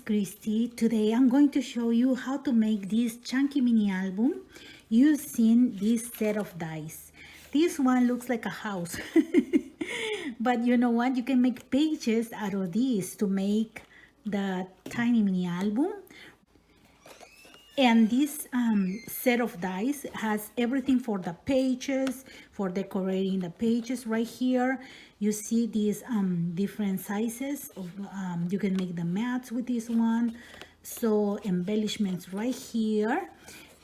Christy. Today I'm going to show you how to make this chunky mini album using this set of dies. This one looks like a house, but you know what? You can make pages out of these to make the tiny mini album. And this set of dies has everything for the pages, for decorating the pages right here. You see these different sizes. You can make the mats with this one. So embellishments right here.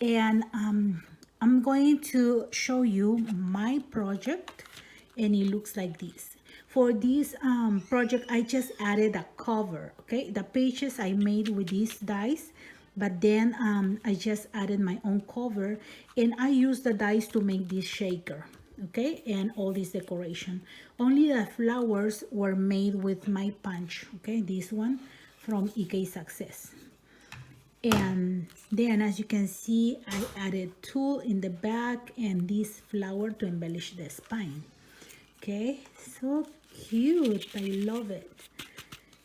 And I'm going to show you my project, and it looks like this. For this project, I just added a cover, okay? The pages I made with these dies, but then I just added my own cover, and I used the dies to make this shaker, okay? And all this decoration. Only the flowers were made with my punch, okay? This one from EK Success. And then, as you can see, I added tulle in the back and this flower to embellish the spine. Okay, so cute. I love it.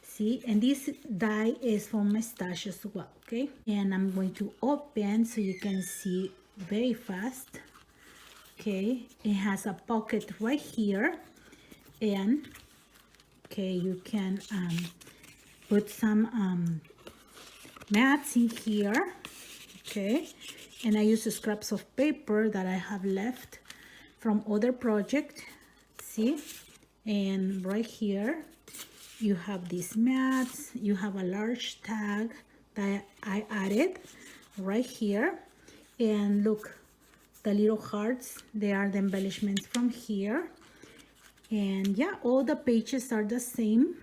See, and this die is from my stash as well. Okay, and I'm going to open so you can see very fast. Okay, it has a pocket right here, and okay, you can put some mats in here. Okay, and I use scraps of paper that I have left from other project. See, and right here you have these mats. You have a large tag that I added right here, and look, the little hearts, they are the embellishments from here. And yeah, all the pages are the same.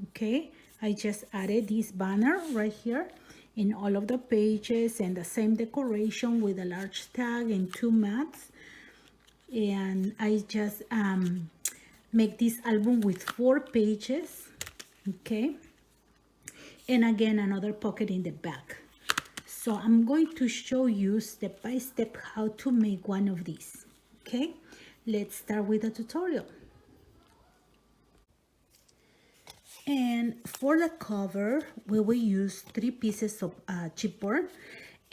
Okay, I just added this banner right here in all of the pages, and the same decoration with a large tag and two mats. And I just make this album with 4 pages. Okay, and again another pocket in the back. So I'm going to show you step by step how to make one of these. Okay, let's start with the tutorial. And for the cover, we will use 3 pieces of chipboard,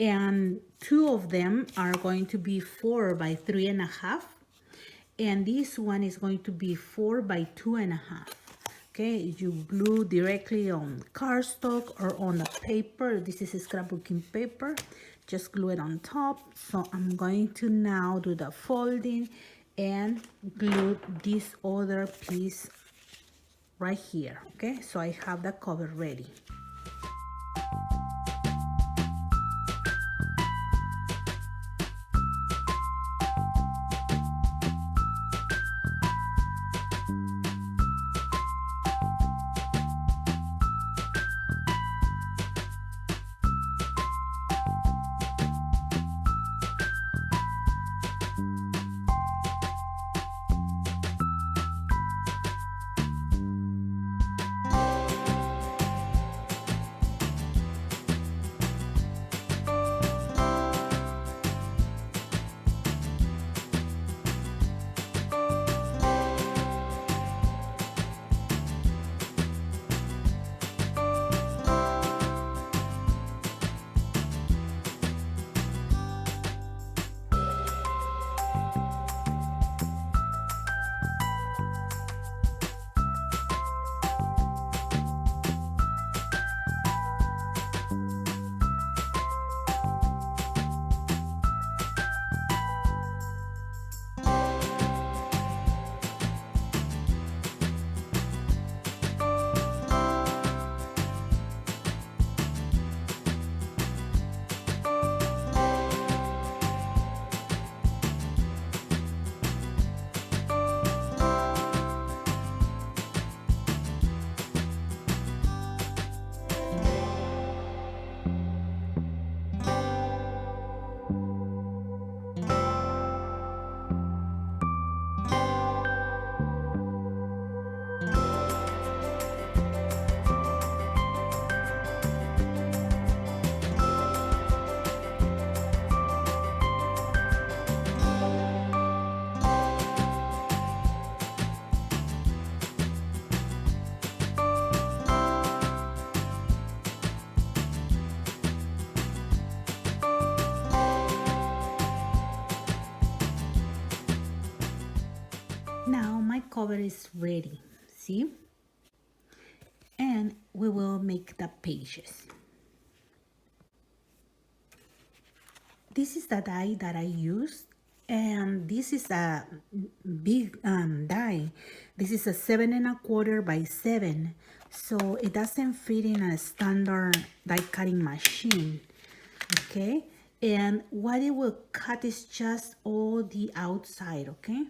and 2 of them are going to be 4 by 3.5, and this one is going to be 4 by 2.5. Okay, you glue directly on cardstock or on the paper. This is scrapbooking paper. Just glue it on top. So I'm going to now do the folding and glue this other piece right here. Okay, so I have the cover ready. Now my cover is ready, see? And we will make the pages. This is the die that I used, and this is a big die. This is a 7¼ by 7, so it doesn't fit in a standard die cutting machine. Okay, and what it will cut is just all the outside, okay,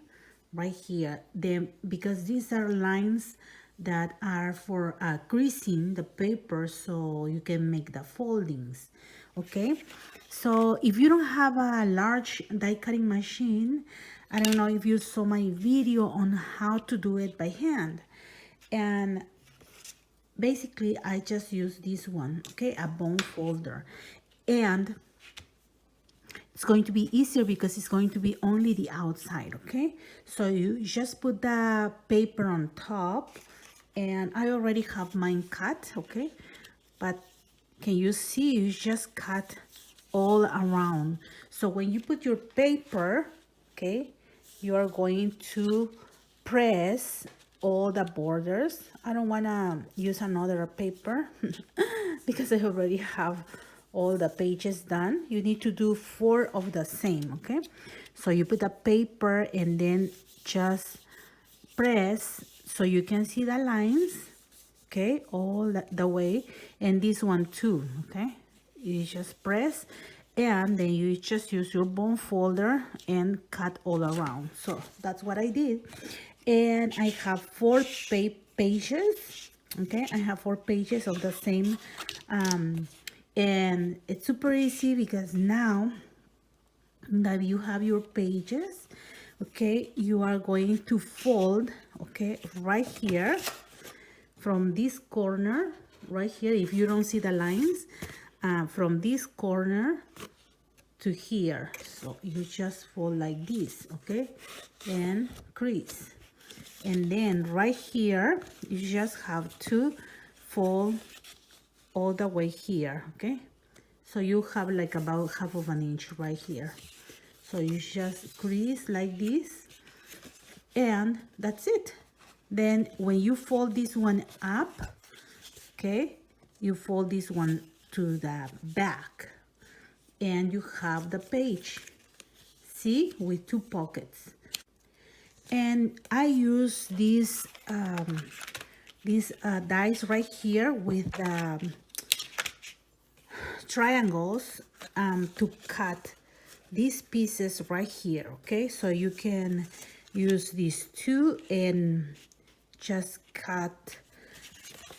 right here. Then because these are lines that are for greasing the paper so you can make the foldings. Okay, so if you don't have a large die cutting machine, I don't know if you saw my video on how to do it by hand, and basically I just use this one, okay, a bone folder. And it's going to be easier because it's going to be only the outside, okay? So you just put the paper on top, and I already have mine cut, okay? But can you see, you just cut all around. So when you put your paper, okay, you are going to press all the borders. I don't want to use another paper because I already have all the pages done. You need to do 4 of the same, okay? So you put the paper and then just press so you can see the lines, okay, all the way, and this one too, okay? You just press, and then you just use your bone folder and cut all around. So that's what I did, and I have 4 pages, okay? I have 4 pages of the same, and it's super easy because now that you have your pages, okay, you are going to fold, okay, right here from this corner right here. If you don't see the lines, from this corner to here, so you just fold like this, okay, and crease, and then right here you just have to fold all the way here, okay? So you have like about 1/2 inch right here. So you just crease like this, and that's it. Then when you fold this one up, okay, you fold this one to the back, and you have the page, see, with 2 pockets. And I use these dies right here with triangles to cut these pieces right here, okay? So you can use these 2 and just cut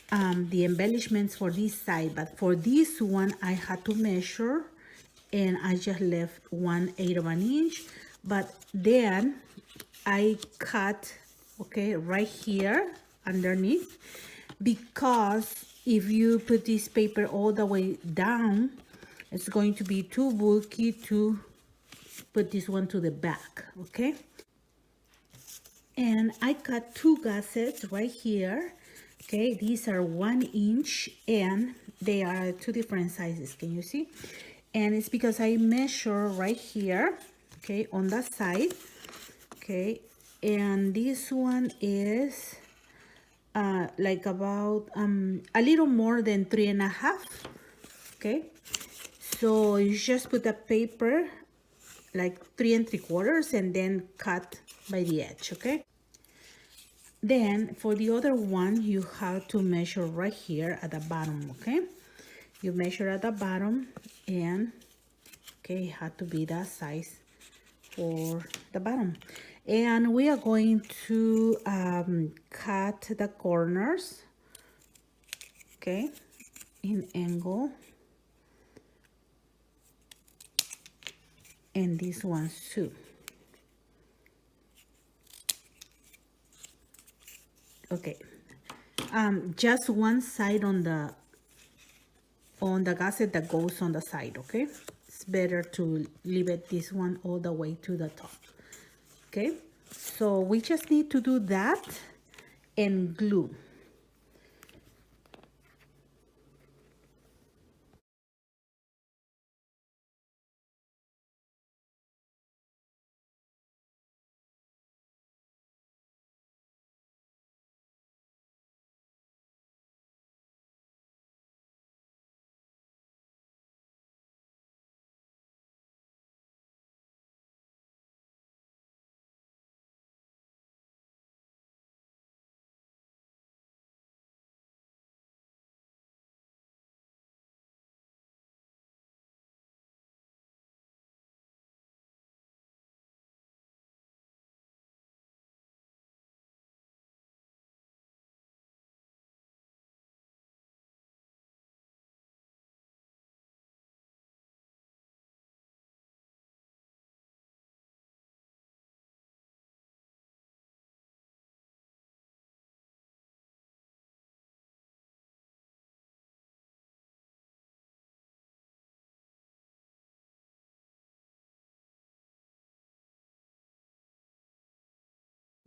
the embellishments for this side. But for this one I had to measure, and I just left 1/8 of an inch, but then I cut, okay, right here underneath, because if you put this paper all the way down, it's going to be too bulky to put this one to the back, okay? And I cut 2 gussets right here, okay? These are 1 inch, and they are 2 different sizes, can you see? And it's because I measure right here, okay, on that side, okay? And this one is like about a little more than 3.5, okay? So you just put the paper like 3 3/4 and then cut by the edge, okay? Then for the other one, you have to measure right here at the bottom, okay? You measure at the bottom, and okay, it had to be that size for the bottom. And we are going to cut the corners, okay, in angle, and these ones too. Okay, just one side on the gusset that goes on the side, okay? It's better to leave it this one all the way to the top, okay? So we just need to do that and glue.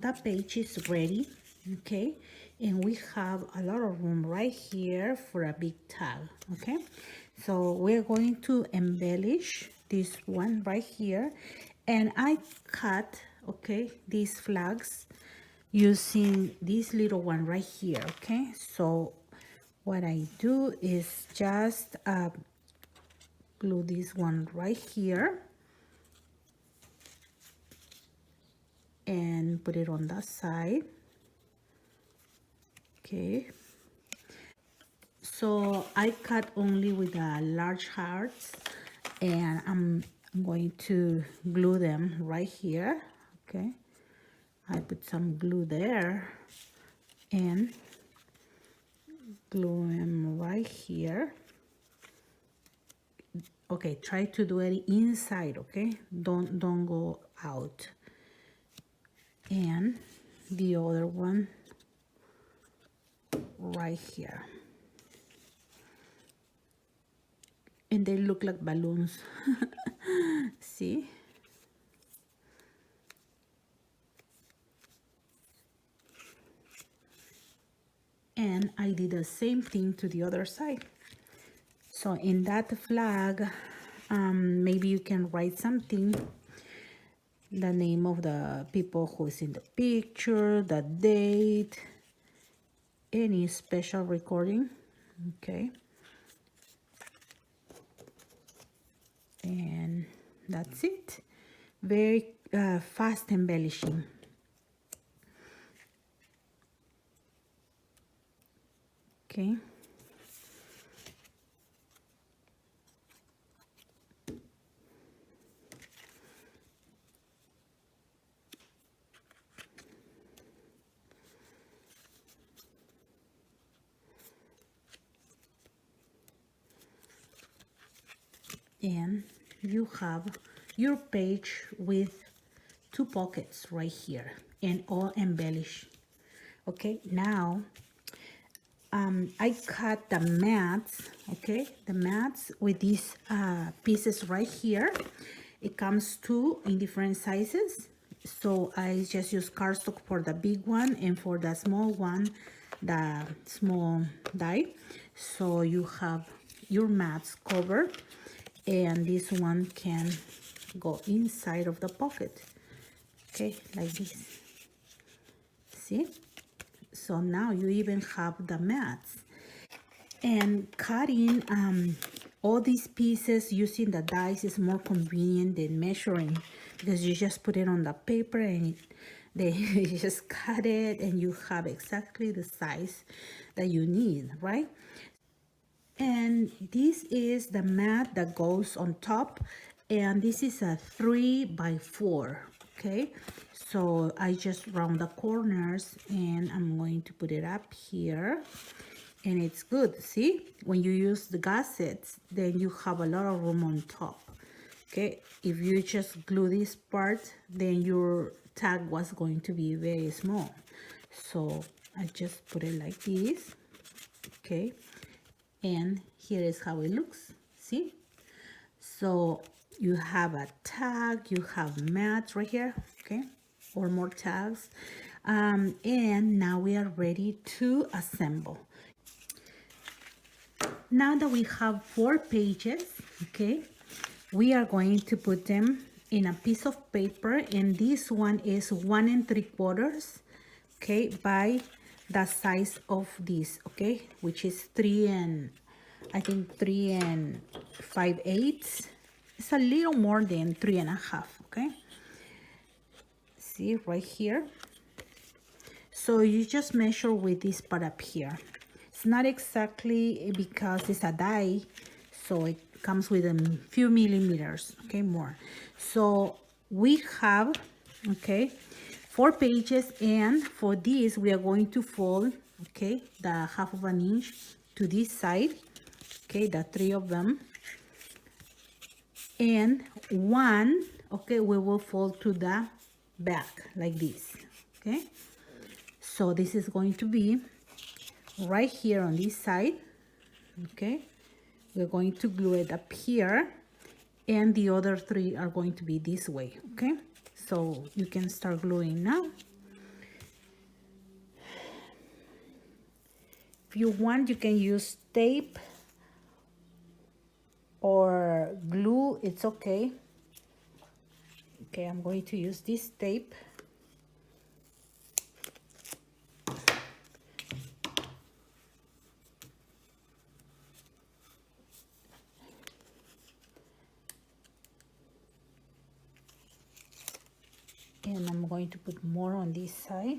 That page is ready, okay, and we have a lot of room right here for a big tag, okay. So we're going to embellish this one right here, and I cut, okay, these flags using this little one right here, okay. So what I do is just glue this one right here and put it on that side, okay. So I cut only with large hearts, and I'm going to glue them right here, okay. I put some glue there and glue them right here, okay. Try to do it inside, okay, don't go out. And the other one right here, and they look like balloons. See, and I did the same thing to the other side. So in that flag, maybe you can write something, the name of the people who's in the picture, the date, any special recording, okay. And that's it. Very fast embellishing. Okay. And you have your page with 2 pockets right here and all embellished, okay. Now I cut the mats, okay, the mats with these pieces right here. It comes 2 in different sizes, so I just use cardstock for the big one, and for the small one, the small die. So you have your mats covered, and this one can go inside of the pocket, okay, like this. See, so now you even have the mats. And cutting all these pieces using the dies is more convenient than measuring, because you just put it on the paper and you just cut it and you have exactly the size that you need, right? And this is the mat that goes on top, and this is a 3x4, okay. So I just round the corners and I'm going to put it up here, and it's good. See, when you use the gussets, then you have a lot of room on top, okay. If you just glue this part, then your tag was going to be very small. So I just put it like this, okay. And here is how it looks. See, so you have a tag, you have mats right here, okay, or more tags, and now we are ready to assemble. Now that we have 4 pages, okay, we are going to put them in a piece of paper, and this one is 1 3/4, okay, by the size of this, okay, which is 3 and I think 3 5/8. It's a little more than 3 1/2, okay. See right here. So you just measure with this part up here. It's not exactly, because it's a die, so it comes with a few millimeters, okay, more. So we have, okay, 4 pages, and for this we are going to fold, okay, the 1/2 inch to this side, okay, the 3 of them, and 1, okay, we will fold to the back like this, okay. So this is going to be right here on this side, okay. We're going to glue it up here, and the other 3 are going to be this way, okay. So you can start gluing now. you want, you can use tape or glue, it's okay. Okay, I'm going to use this tape. And I'm going to put more on this side.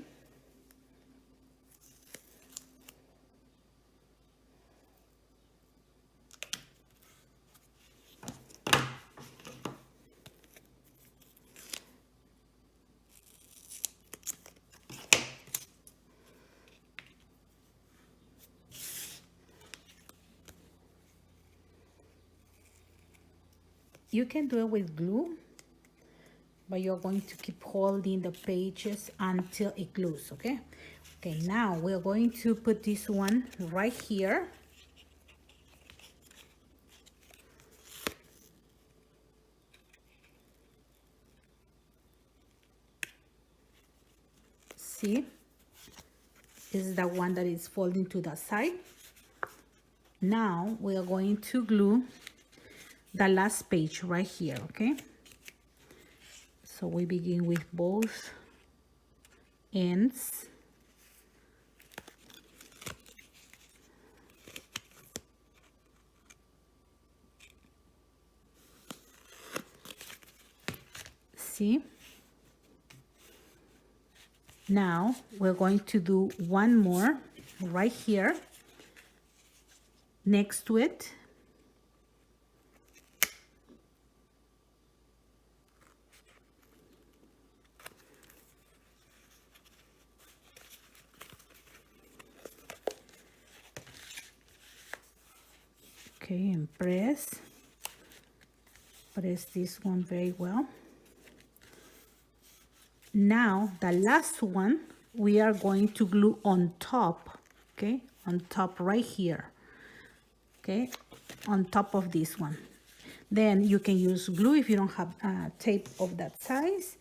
You can do it with glue, but you're going to keep holding the pages until it glues, okay? Okay, now we're going to put this one right here. See, this is the one that is folding to the side. Now we are going to glue the last page right here, okay? So we begin with both ends. See? Now we're going to do one more right here next to it. Okay, and press this one very well. Now the last one we are going to glue on top, okay, on top right here, okay, on top of this one. Then you can use glue if you don't have tape of that size,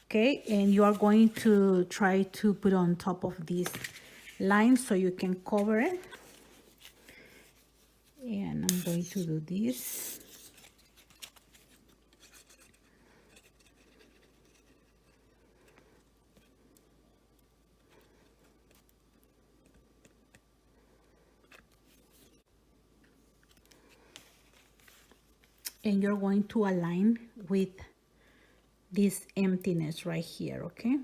okay, and you are going to try to put on top of this line so you can cover it. And I'm going to do this. And you're going to align with this emptiness right here, okay?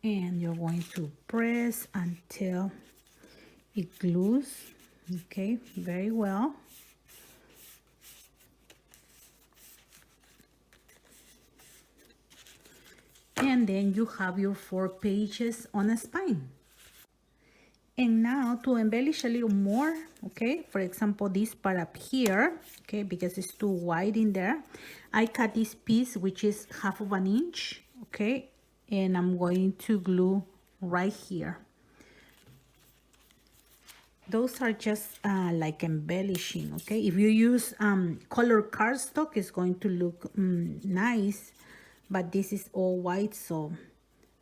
And you're going to press until it glues, okay, very well. And then you have your 4 pages on a spine. And now to embellish a little more, okay, for example, this part up here, okay, because it's too wide in there, I cut this piece, which is 1/2 inch, okay, and I'm going to glue right here. Those are just like embellishing, okay? If you use color cardstock, it's going to look nice, but this is all white, so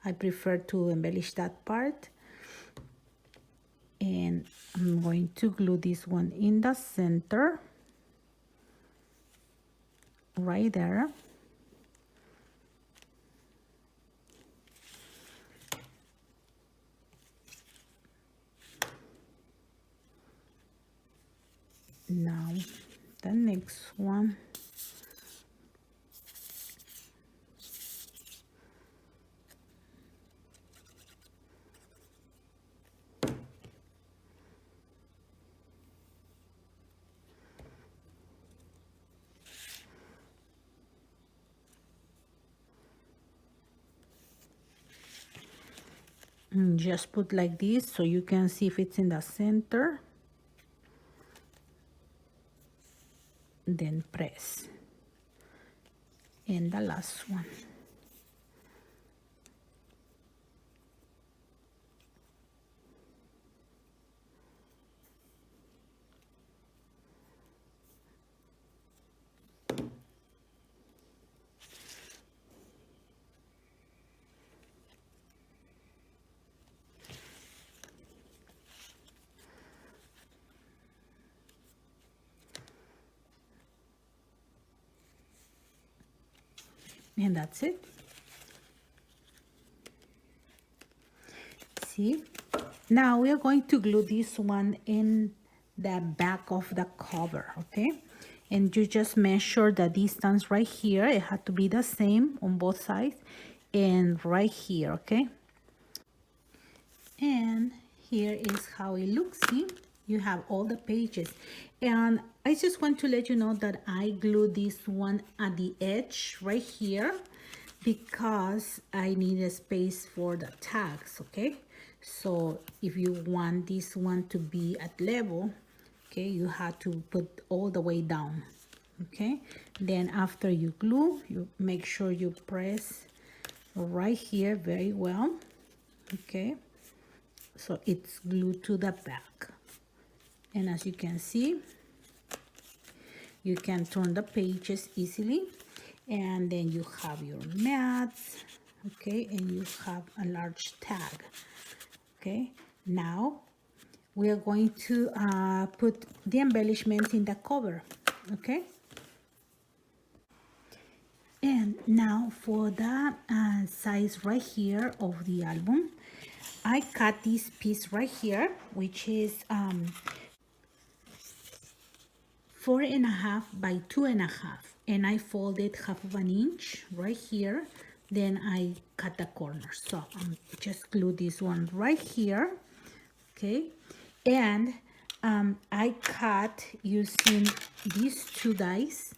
I prefer to embellish that part. And I'm going to glue this one in the center, right there. Now the next one. Just put like this so you can see if it's in the center. Then press. And the last one. And that's it. See, now we are going to glue this one in the back of the cover, okay? And you just measure the distance right here. It had to be the same on both sides, and right here, okay? And here is how it looks. See, you have all the pages. And I just want to let you know that I glued this one at the edge right here because I need a space for the tags, okay? So if you want this one to be at level, okay, you have to put all the way down, okay? Then after you glue, you make sure you press right here very well, okay? So it's glued to the back. And as you can see, you can turn the pages easily, and then you have your mats, okay, and you have a large tag. Okay, now we are going to put the embellishments in the cover, okay? And now for the size right here of the album, I cut this piece right here, which is 4.5 by 2.5, and I folded 1/2 inch right here. Then I cut the corners. So I'm just glue this one right here, okay? And I cut using these 2 dies,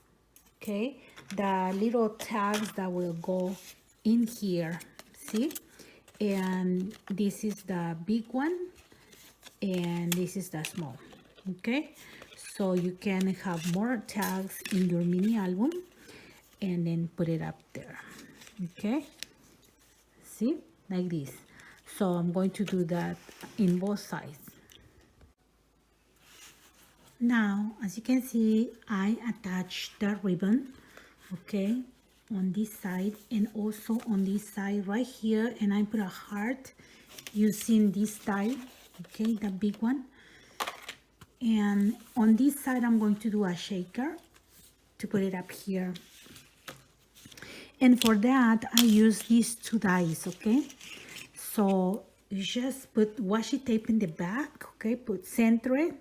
okay? The little tags that will go in here, see? And this is the big one, and this is the small, okay? So you can have more tags in your mini album and then put it up there, okay? See, like this. So I'm going to do that in both sides. Now, as you can see, I attached the ribbon, okay, on this side and also on this side right here, and I put a heart using this die, okay, the big one. And on this side, I'm going to do a shaker to put it up here. And for that, I use these 2 dies, okay? So you just put washi tape in the back, okay? Center it,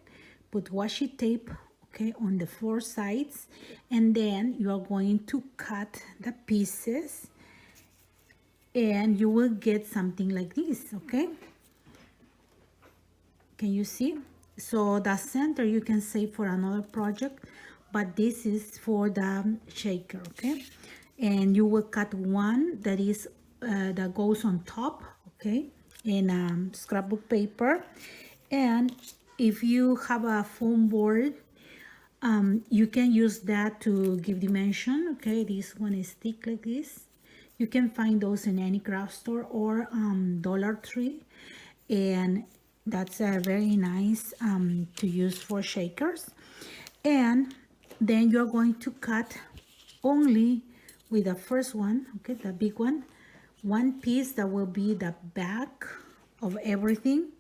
put washi tape, okay, on the 4 sides. And then you are going to cut the pieces and you will get something like this, okay? Can you see? So the center you can save for another project, but this is for the shaker, okay? And you will cut one that is that goes on top, okay, in scrapbook paper. And if you have a foam board, you can use that to give dimension, okay? This one is thick like this. You can find those in any craft store or Dollar Tree, and that's very nice to use for shakers. And then you're going to cut only with the first one, okay, the big one piece that will be the back of everything,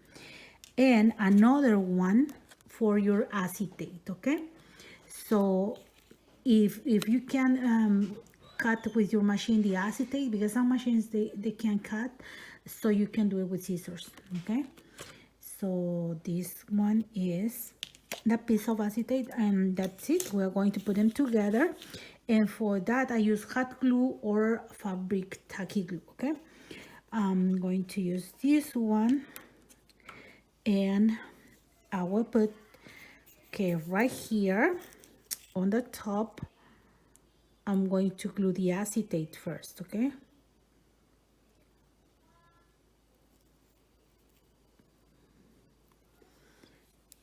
and another one for your acetate, okay? So if you can cut with your machine the acetate, because some machines they can cut, so you can do it with scissors, okay? So this one is the piece of acetate, and that's it. We're going to put them together, and for that I use hot glue or fabric tacky glue, okay? I'm going to use this one, and I will put, okay, right here on the top. I'm going to glue the acetate first, okay?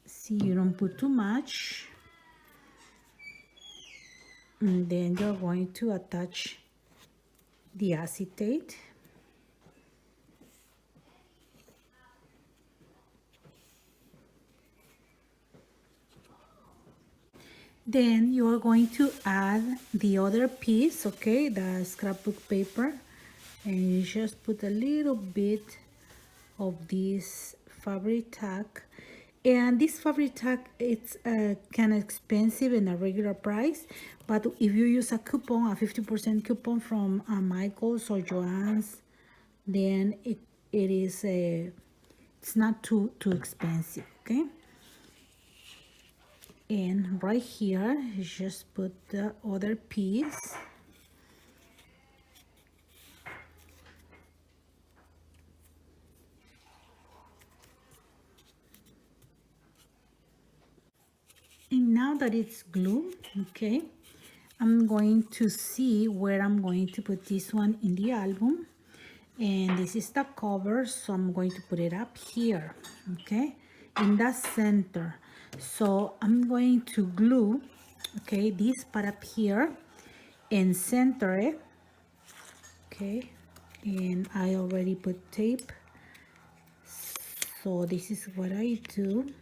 See, you don't put too much. And then you're going to attach the acetate. Then you're going to add the other piece, okay, the scrapbook paper, and you just put a little bit of this fabric tack, And this fabric tag, it's kind of expensive in a regular price, but if you use a coupon, a 50% coupon from Michael's or Joann's, then it is it's not too expensive. Okay, and right here you just put the other piece. And now that it's glued, okay, I'm going to see where I'm going to put this one in the album. And this is the cover, so I'm going to put it up here, okay, in the center. So I'm going to glue, okay, this part up here and center it, okay, and I already put tape. So this is what I do.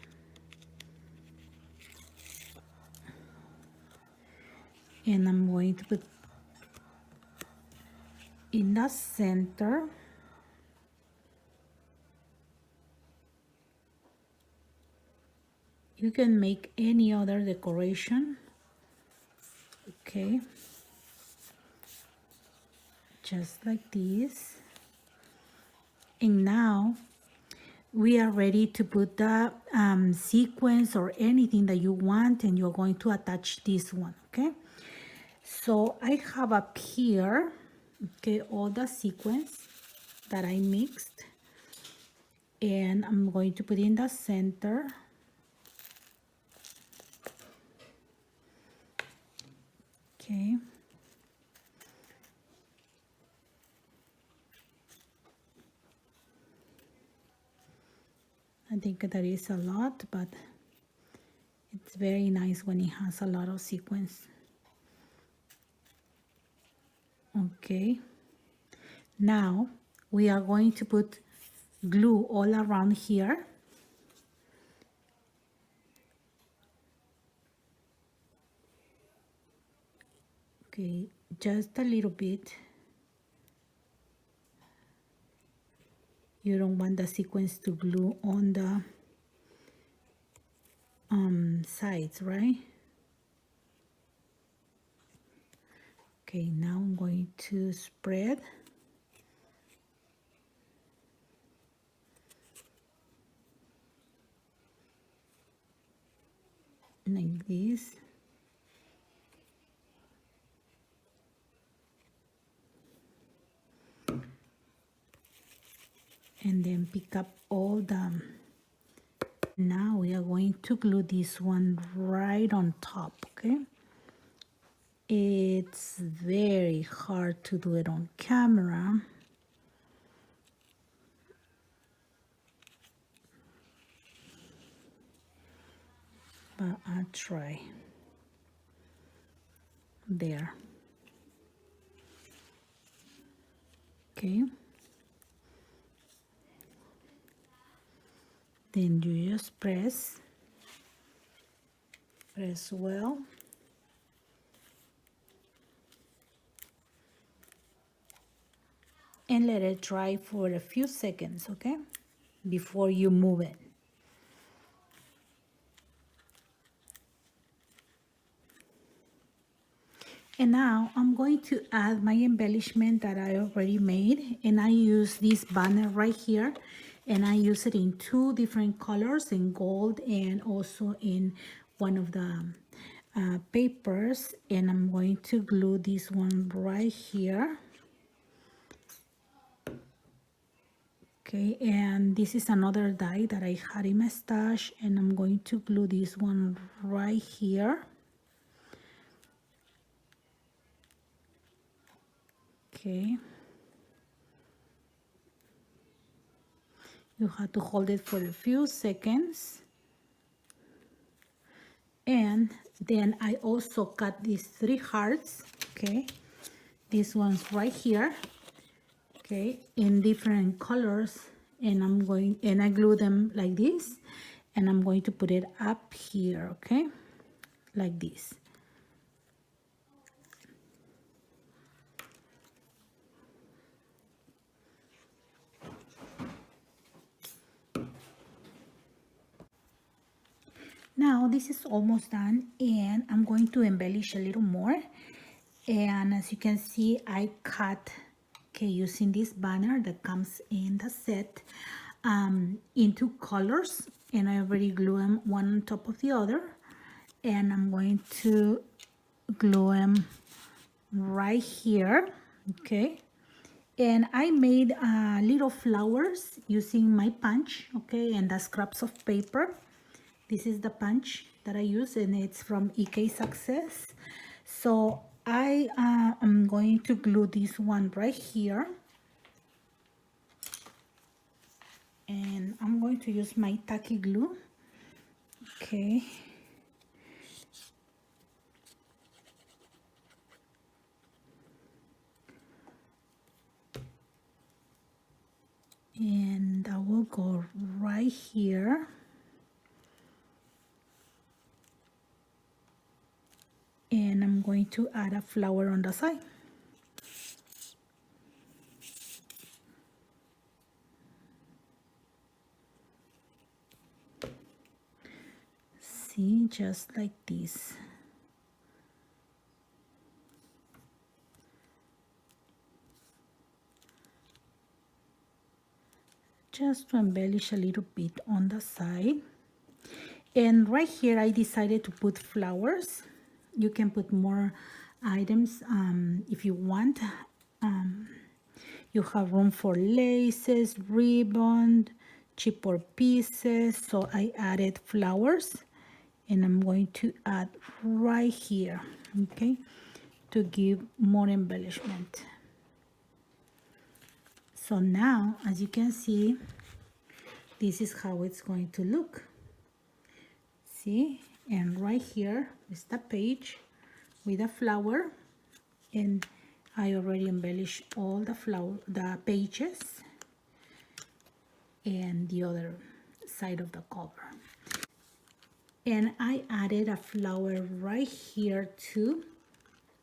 And I'm going to put in the center. You can make any other decoration, okay, just like this. And now we are ready to put the sequence or anything that you want, and you're going to attach this one, okay? So I have up here, okay, all the sequence that I mixed, and I'm going to put in the center. Okay. I think that is a lot, but it's very nice when it has a lot of sequence. Okay. Now we are going to put glue all around here. Okay, just a little bit. You don't want the sequence to glue on the sides, right? Okay, now I'm going to spread. Like this. And then pick up all the, now we are going to glue this one right on top, okay? It's very hard to do it on camera. But I'll try. There. Okay. Then you just press well. And let it dry for a few seconds, okay? Before you move it. And now I'm going to add my embellishment that I already made, and I use this banner right here, and I use it in two different colors, in gold and also in one of the papers, and I'm going to glue this one right here. Okay, and this is another die that I had in my stash, and I'm going to glue this one right here. Okay. You have to hold it for a few seconds. And then I also cut these 3 hearts, okay? These ones right here, okay, in different colors. And I glue them like this. And I'm going to put it up here, okay? Like this. Now this is almost done, and I'm going to embellish a little more. And as you can see, I cut, okay, using this banner that comes in the set, into colors, and I already glue them one on top of the other, and I'm going to glue them right here, okay. And I made little flowers using my punch, okay, and the scraps of paper. This is the punch that I use, and it's from EK Success. So I am going to glue this one right here, and I'm going to use my tacky glue, okay. And I will go right here. And I'm going to add a flower on the side. See, just like this. Just to embellish a little bit on the side. And right here I decided to put flowers. You can put more items if you want. You have room for laces, ribbon, chipboard pieces. So I added flowers, and I'm going to add right here, okay, to give more embellishment. So now, as you can see, this is how it's going to look. See, and right here is the page with a flower, and I already embellished all the pages and the other side of the cover. And I added a flower right here too,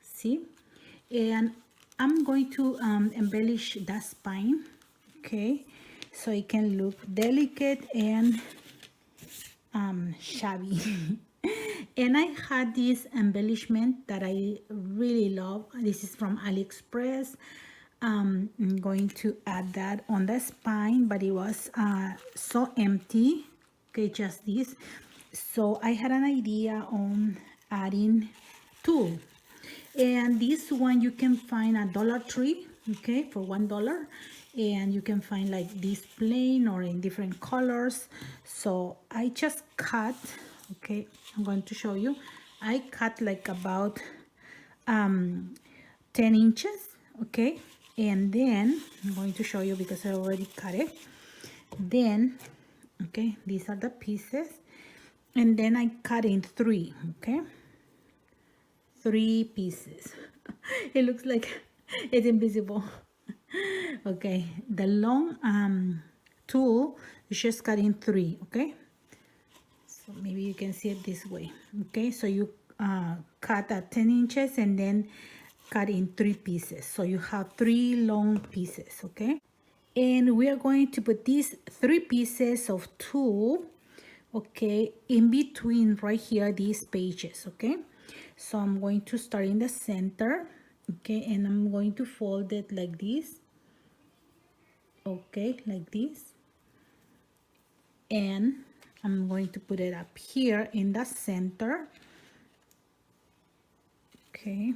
see, and I'm going to embellish the spine, okay, so it can look delicate and shabby. And I had this embellishment that I really love. This is from AliExpress. I'm going to add that on the spine, but it was so empty, okay, just this. So I had an idea on adding tulle, and this one you can find at Dollar Tree, okay, for $1, and you can find like this plain or in different colors. So I just cut, okay, I'm going to show you. I cut like about 10 inches, okay, and then I'm going to show you because I already cut it. Then, okay, these are the pieces, and then I cut in 3, okay, 3 pieces. It looks like it's invisible. Okay, the long tool is just cut in 3, okay, so maybe you can see it this way, okay. So you cut at 10 inches and then cut in 3 pieces, so you have 3 long pieces, okay. And we are going to put these 3 pieces of tulle, okay, in between right here, these pages, okay. So I'm going to start in the center, okay, and I'm going to fold it like this, okay, like this, and I'm going to put it up here in the center, okay.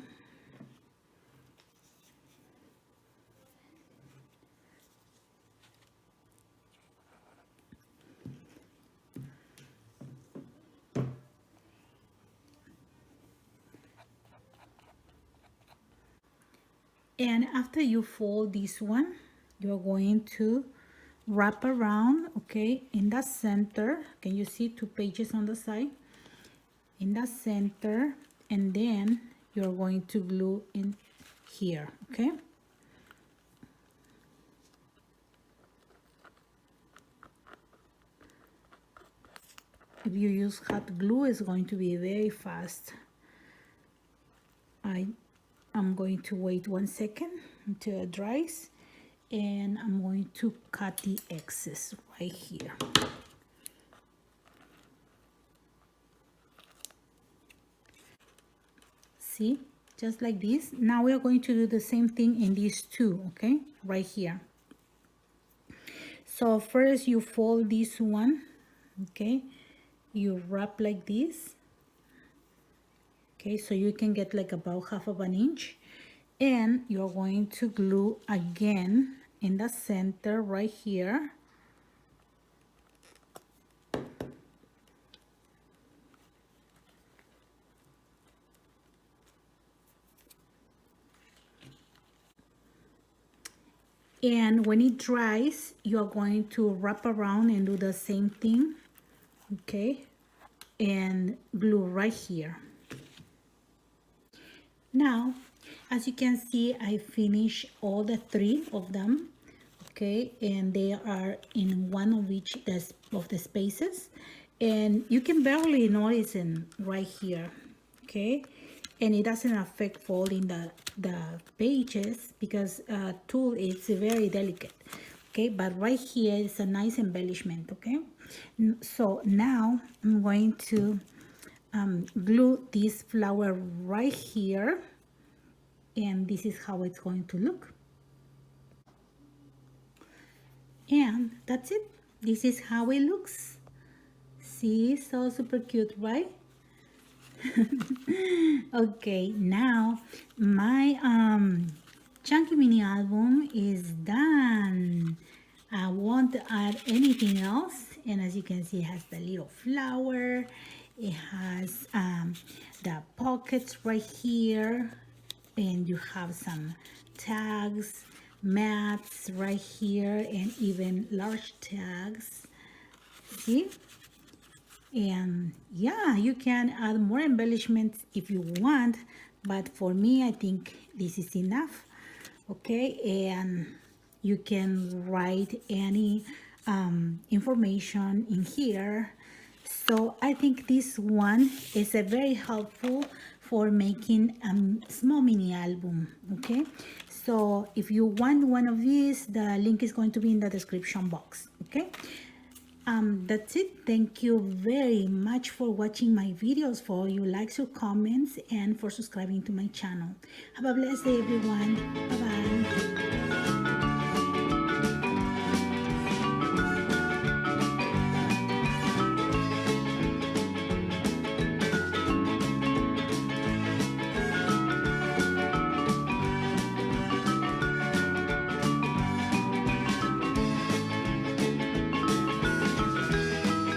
And after you fold this one, you're going to wrap around, okay, in the center. Can you see 2 pages on the side? In the center, and then you're going to glue in here, okay. If you use hot glue, it's going to be very fast. I'm going to wait 1 second until it dries, and I'm going to cut the excess right here. See, just like this. Now we are going to do the same thing in these two, okay, right here. So first you fold this one, okay, you wrap like this, okay, so you can get like about half of an inch, and you're going to glue again in the center right here. And when it dries, you're going to wrap around and do the same thing, okay, and glue right here. Now, as you can see, I finished all the three of them, okay, and they are in one of each of the spaces, and you can barely notice them right here, okay, and it doesn't affect folding the pages because tool is very delicate, okay, but right here is a nice embellishment, okay. So now I'm going to glue this flower right here, and this is how it's going to look. And that's it. This is how it looks. See, so super cute, right? Okay, now my chunky mini album is done. I won't add anything else, and as you can see, it has the little flower, it has the pockets right here, and you have some tags, mats right here, and even large tags. See? And yeah, you can add more embellishments if you want, but for me, I think this is enough. Okay, and you can write any information in here. So I think this one is a very helpful for making a small mini album. Okay, so if you want one of these, the link is going to be in the description box. Okay, that's it. Thank you very much for watching my videos, for your likes, your comments, and for subscribing to my channel. Have a blessed day, everyone. Bye bye.